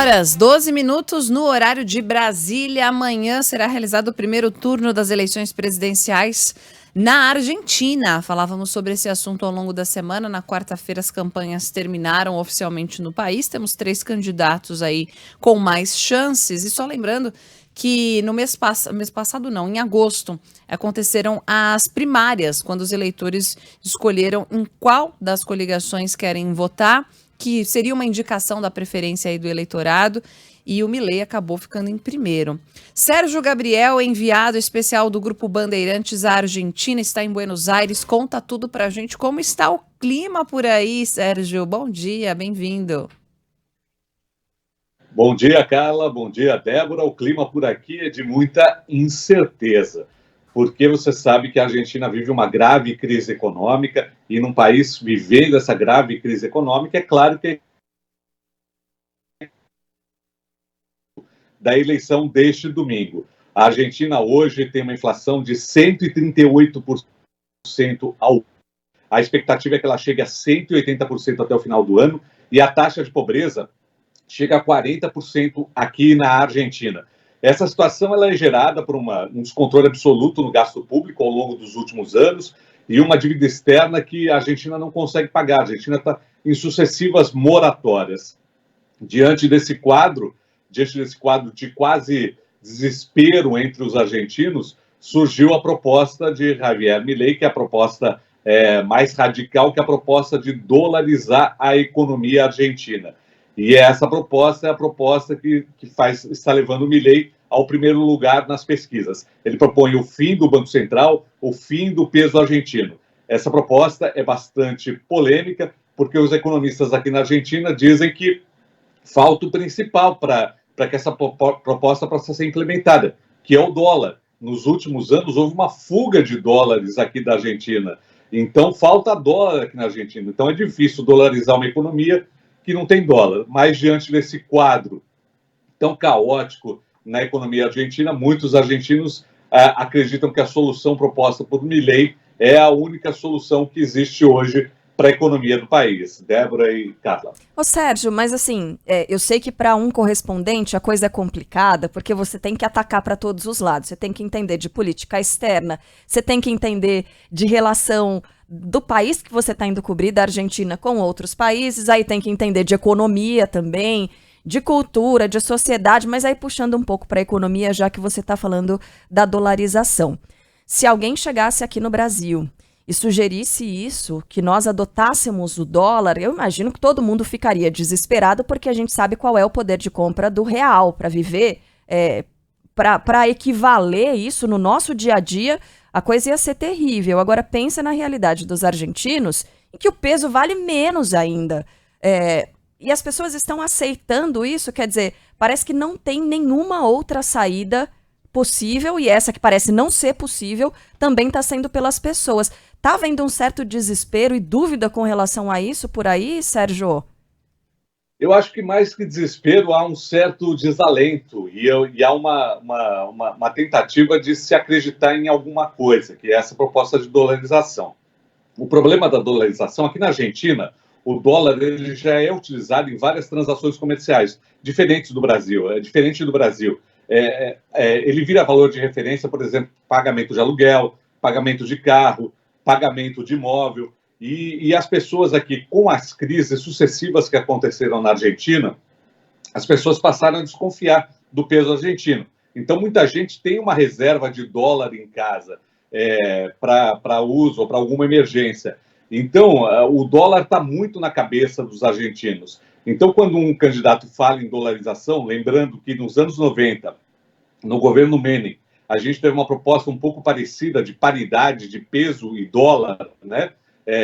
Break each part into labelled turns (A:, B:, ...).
A: horas, 12 minutos no horário de Brasília. Amanhã será realizado o primeiro turno das eleições presidenciais na Argentina. Falávamos sobre esse assunto ao longo da semana. Na quarta-feira as campanhas terminaram oficialmente no país. Temos 3 candidatos aí com mais chances. E só lembrando que no mês passado não, em agosto, aconteceram as primárias, quando os eleitores escolheram em qual das coligações querem votar, que seria uma indicação da preferência aí do eleitorado, e o Milei acabou ficando em primeiro. Sérgio Gabriel, enviado especial do Grupo Bandeirantes à Argentina, está em Buenos Aires, conta tudo pra gente. Como está o clima por aí, Sérgio? Bom dia, bem-vindo.
B: Bom dia, Carla. Bom dia, Débora. O clima por aqui é de muita incerteza, porque você sabe que a Argentina vive uma grave crise econômica, e num país vivendo essa grave crise econômica, é claro que da eleição deste domingo. A Argentina hoje tem uma inflação de 138% ao. A expectativa é que ela chegue a 180% até o final do ano, e a taxa de pobreza chega a 40% aqui na Argentina. Essa situação ela é gerada por um descontrole absoluto no gasto público ao longo dos últimos anos e uma dívida externa que a Argentina não consegue pagar. A Argentina está em sucessivas moratórias. Diante desse quadro de quase desespero entre os argentinos, surgiu a proposta de Javier Milei, que é a proposta mais radical, que é a proposta de dolarizar a economia argentina. E essa proposta é a proposta que está levando o Milei ao primeiro lugar nas pesquisas. Ele propõe o fim do Banco Central, o fim do peso argentino. Essa proposta é bastante polêmica, porque os economistas aqui na Argentina dizem que falta o principal para que essa proposta possa ser implementada, que é o dólar. Nos últimos anos, houve uma fuga de dólares aqui da Argentina. Então, falta dólar aqui na Argentina. Então, é difícil dolarizar uma economia que não tem dólar. Mas, diante desse quadro tão caótico na economia argentina, muitos argentinos acreditam que a solução proposta por Milei é a única solução que existe hoje para a economia do país. Débora e Carla.
C: Ô Sérgio, mas assim, eu sei que para um correspondente a coisa é complicada, porque você tem que atacar para todos os lados. Você tem que entender de política externa, você tem que entender de relação do país que você está indo cobrir, da Argentina, com outros países, aí tem que entender de economia também, de cultura, de sociedade, mas aí puxando um pouco para a economia, já que você está falando da dolarização. Se alguém chegasse aqui no Brasil e sugerisse isso, que nós adotássemos o dólar, eu imagino que todo mundo ficaria desesperado, porque a gente sabe qual é o poder de compra do real para viver, para equivaler isso no nosso dia a dia, a coisa ia ser terrível. Agora pensa na realidade dos argentinos, em que o peso vale menos ainda. E as pessoas estão aceitando isso, quer dizer, parece que não tem nenhuma outra saída possível, e essa que parece não ser possível, também está sendo pelas pessoas. Está havendo um certo desespero e dúvida com relação a isso por aí, Sérgio?
B: Eu acho que mais que desespero, há um certo desalento e há uma tentativa de se acreditar em alguma coisa, que é essa proposta de dolarização. O problema da dolarização, aqui na Argentina, o dólar ele já é utilizado em várias transações comerciais, diferentes do Brasil, diferente do Brasil. Ele vira valor de referência, por exemplo, pagamento de aluguel, pagamento de carro, pagamento de imóvel. E as pessoas aqui, com as crises sucessivas que aconteceram na Argentina, as pessoas passaram a desconfiar do peso argentino. Então, muita gente tem uma reserva de dólar em casa para uso ou para alguma emergência. Então, o dólar está muito na cabeça dos argentinos. Então, quando um candidato fala em dolarização, lembrando que nos anos 90, no governo Menem, a gente teve uma proposta um pouco parecida de paridade de peso e dólar, né?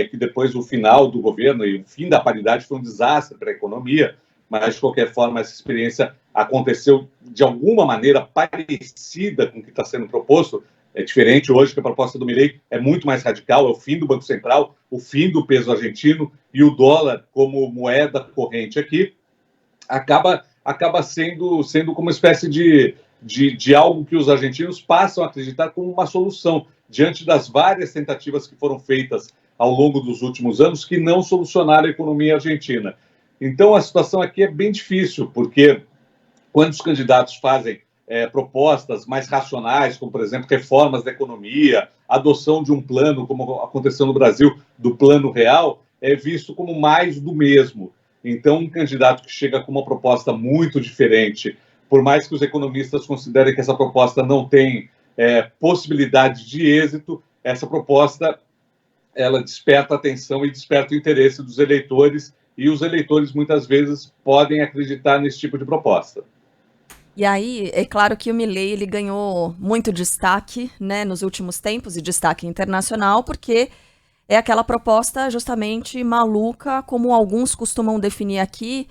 B: Que depois o final do governo e o fim da paridade foi um desastre para a economia, mas de qualquer forma essa experiência aconteceu de alguma maneira parecida com o que está sendo proposto. É diferente hoje, que a proposta do Milei é muito mais radical, é o fim do Banco Central, o fim do peso argentino, e o dólar como moeda corrente aqui acaba sendo como uma espécie de algo que os argentinos passam a acreditar como uma solução, diante das várias tentativas que foram feitas ao longo dos últimos anos, que não solucionaram a economia argentina. Então, a situação aqui é bem difícil, porque quando os candidatos fazem propostas mais racionais, como, por exemplo, reformas da economia, adoção de um plano, como aconteceu no Brasil, do Plano Real, é visto como mais do mesmo. Então, um candidato que chega com uma proposta muito diferente, por mais que os economistas considerem que essa proposta não tem possibilidade de êxito, essa proposta ela desperta a atenção e desperta o interesse dos eleitores, e os eleitores muitas vezes podem acreditar nesse tipo de proposta.
C: E aí, é claro que o Milei ele ganhou muito destaque, né, nos últimos tempos, e destaque internacional, porque é aquela proposta justamente maluca, como alguns costumam definir aqui,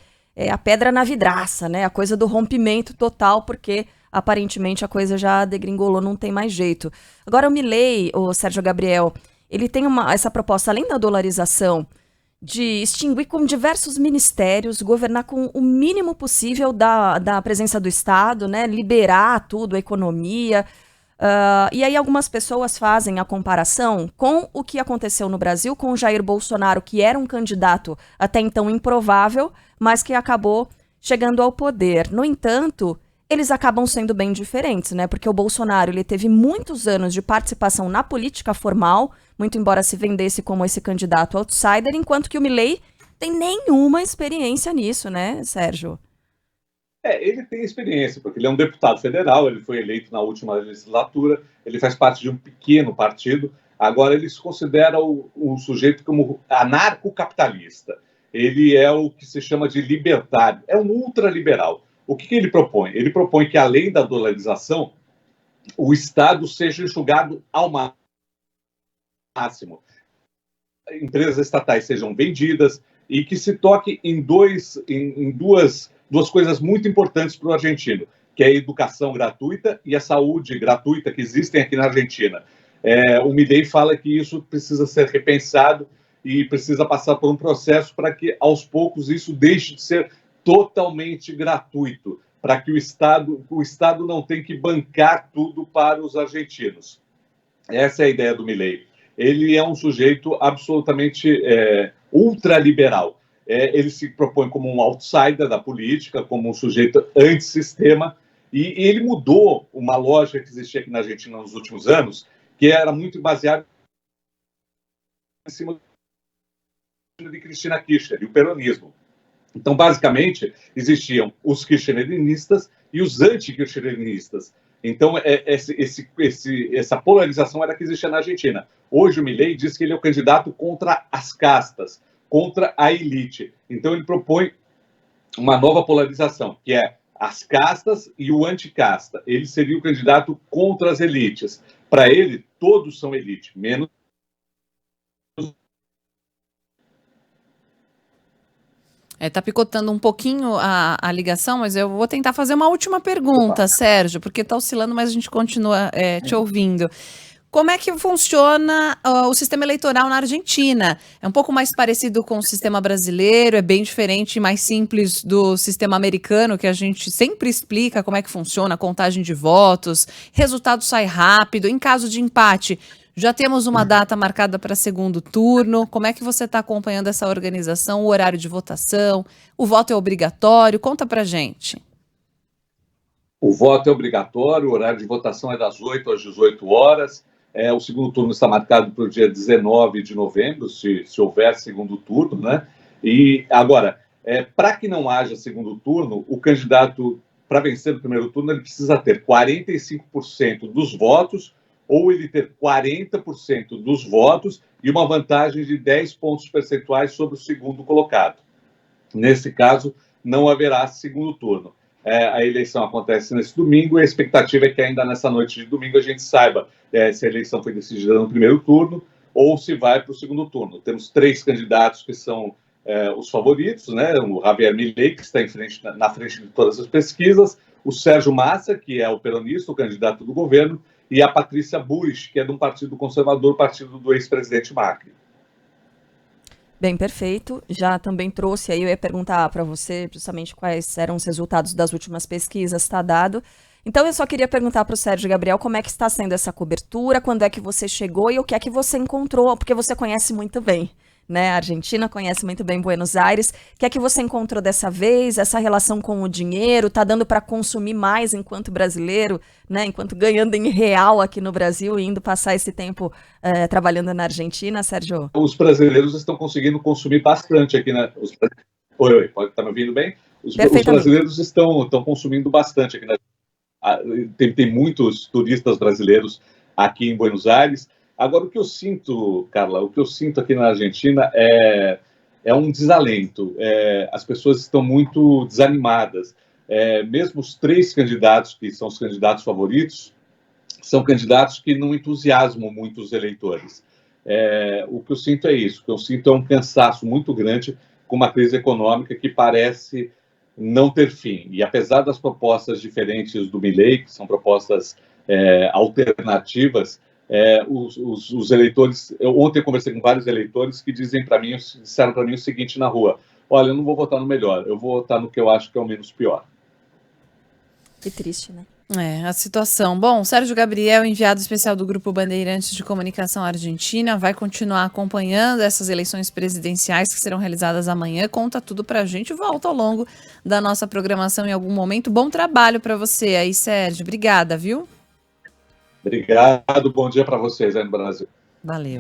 C: a pedra na vidraça, né, a coisa do rompimento total, porque aparentemente a coisa já degringolou, não tem mais jeito. Agora o Milei, o Sérgio Gabriel, ele tem essa proposta, além da dolarização, de extinguir com diversos ministérios, governar com o mínimo possível da presença do Estado, né, liberar tudo, a economia. E aí algumas pessoas fazem a comparação com o que aconteceu no Brasil com o Jair Bolsonaro, que era um candidato até então improvável, mas que acabou chegando ao poder. No entanto, eles acabam sendo bem diferentes, né? Porque o Bolsonaro ele teve muitos anos de participação na política formal, muito embora se vendesse como esse candidato outsider, enquanto que o Milei tem nenhuma experiência nisso, né, Sérgio?
B: Ele tem experiência, porque ele é um deputado federal, ele foi eleito na última legislatura, ele faz parte de um pequeno partido, agora ele se considera um sujeito como anarcocapitalista. Ele é o que se chama de libertário, é um ultraliberal. O que ele propõe? Ele propõe que, além da dolarização, o Estado seja enxugado ao máximo. Empresas estatais sejam vendidas e que se toque em duas coisas muito importantes para o argentino, que é a educação gratuita e a saúde gratuita que existem aqui na Argentina. O Milei fala que isso precisa ser repensado e precisa passar por um processo para que, aos poucos, isso deixe de ser totalmente gratuito, para que o Estado não tenha que bancar tudo para os argentinos. Essa é a ideia do Milei. Ele é um sujeito absolutamente ultraliberal. Ele se propõe como um outsider da política, como um sujeito antissistema, e ele mudou uma lógica que existia aqui na Argentina nos últimos anos, que era muito baseada em cima de Cristina Kirchner e o peronismo. Então, basicamente, existiam os kirchneristas e os anti-kirchneristas. Então, essa polarização era que existia na Argentina. Hoje, o Milei diz que ele é o candidato contra as castas, contra a elite. Então, ele propõe uma nova polarização, que é as castas e o anticasta. Ele seria o candidato contra as elites. Para ele, todos são elite, menos.
A: Tá picotando um pouquinho a ligação, mas eu vou tentar fazer uma última pergunta, Sérgio, porque está oscilando, mas a gente continua te ouvindo. Como é que funciona o sistema eleitoral na Argentina? É um pouco mais parecido com o sistema brasileiro, é bem diferente e mais simples do sistema americano, que a gente sempre explica como é que funciona a contagem de votos, resultado sai rápido, em caso de empate. Já temos uma data marcada para segundo turno. Como é que você está acompanhando essa organização, o horário de votação? O voto é obrigatório? Conta para gente.
B: O voto é obrigatório, o horário de votação é das 8 às 18 horas. O segundo turno está marcado para o dia 19 de novembro, se houver segundo turno, né? E agora, para que não haja segundo turno, o candidato, para vencer o primeiro turno, ele precisa ter 45% dos votos, ou ele ter 40% dos votos e uma vantagem de 10 pontos percentuais sobre o segundo colocado. Nesse caso, não haverá segundo turno. A eleição acontece nesse domingo e a expectativa é que ainda nessa noite de domingo a gente saiba se a eleição foi decidida no primeiro turno ou se vai para o segundo turno. Temos 3 candidatos que são os favoritos, né? O Javier Milei, que está na frente de todas as pesquisas, o Sérgio Massa, que é o peronista, o candidato do governo, e a Patrícia Bullrich, que é de um partido conservador, partido do ex-presidente Macri.
C: Bem, perfeito. Já também trouxe aí, eu ia perguntar para você justamente quais eram os resultados das últimas pesquisas, está dado. Então eu só queria perguntar para o Sérgio Gabriel como é que está sendo essa cobertura, quando é que você chegou e o que é que você encontrou, porque você conhece muito bem, né, a Argentina, conhece muito bem Buenos Aires. O que é que você encontrou dessa vez? Essa relação com o dinheiro, tá dando para consumir mais enquanto brasileiro, né, enquanto ganhando em real aqui no Brasil e indo passar esse tempo trabalhando na Argentina, Sérgio?
B: Os brasileiros estão conseguindo consumir bastante aqui, né? Oi, pode estar me ouvindo bem? Os brasileiros estão consumindo bastante aqui, né? Tem muitos turistas brasileiros aqui em Buenos Aires. Agora, o que eu sinto, Carla, aqui na Argentina é um desalento. As pessoas estão muito desanimadas. Mesmo os 3 candidatos, que são os candidatos favoritos, são candidatos que não entusiasmam muito os eleitores. O que eu sinto é isso. O que eu sinto é um cansaço muito grande com uma crise econômica que parece não ter fim. E apesar das propostas diferentes do Milei, que são propostas alternativas, os eleitores... Ontem eu conversei com vários eleitores que disseram para mim o seguinte na rua: olha, eu não vou votar no melhor, eu vou votar no que eu acho que é o menos pior.
C: Que triste, né?
A: A situação. Bom, Sérgio Gabriel, enviado especial do Grupo Bandeirantes de Comunicação Argentina, vai continuar acompanhando essas eleições presidenciais que serão realizadas amanhã. Conta tudo pra gente, volta ao longo da nossa programação em algum momento. Bom trabalho para você aí, Sérgio. Obrigada, viu?
B: Obrigado, bom dia para vocês aí no Brasil.
A: Valeu.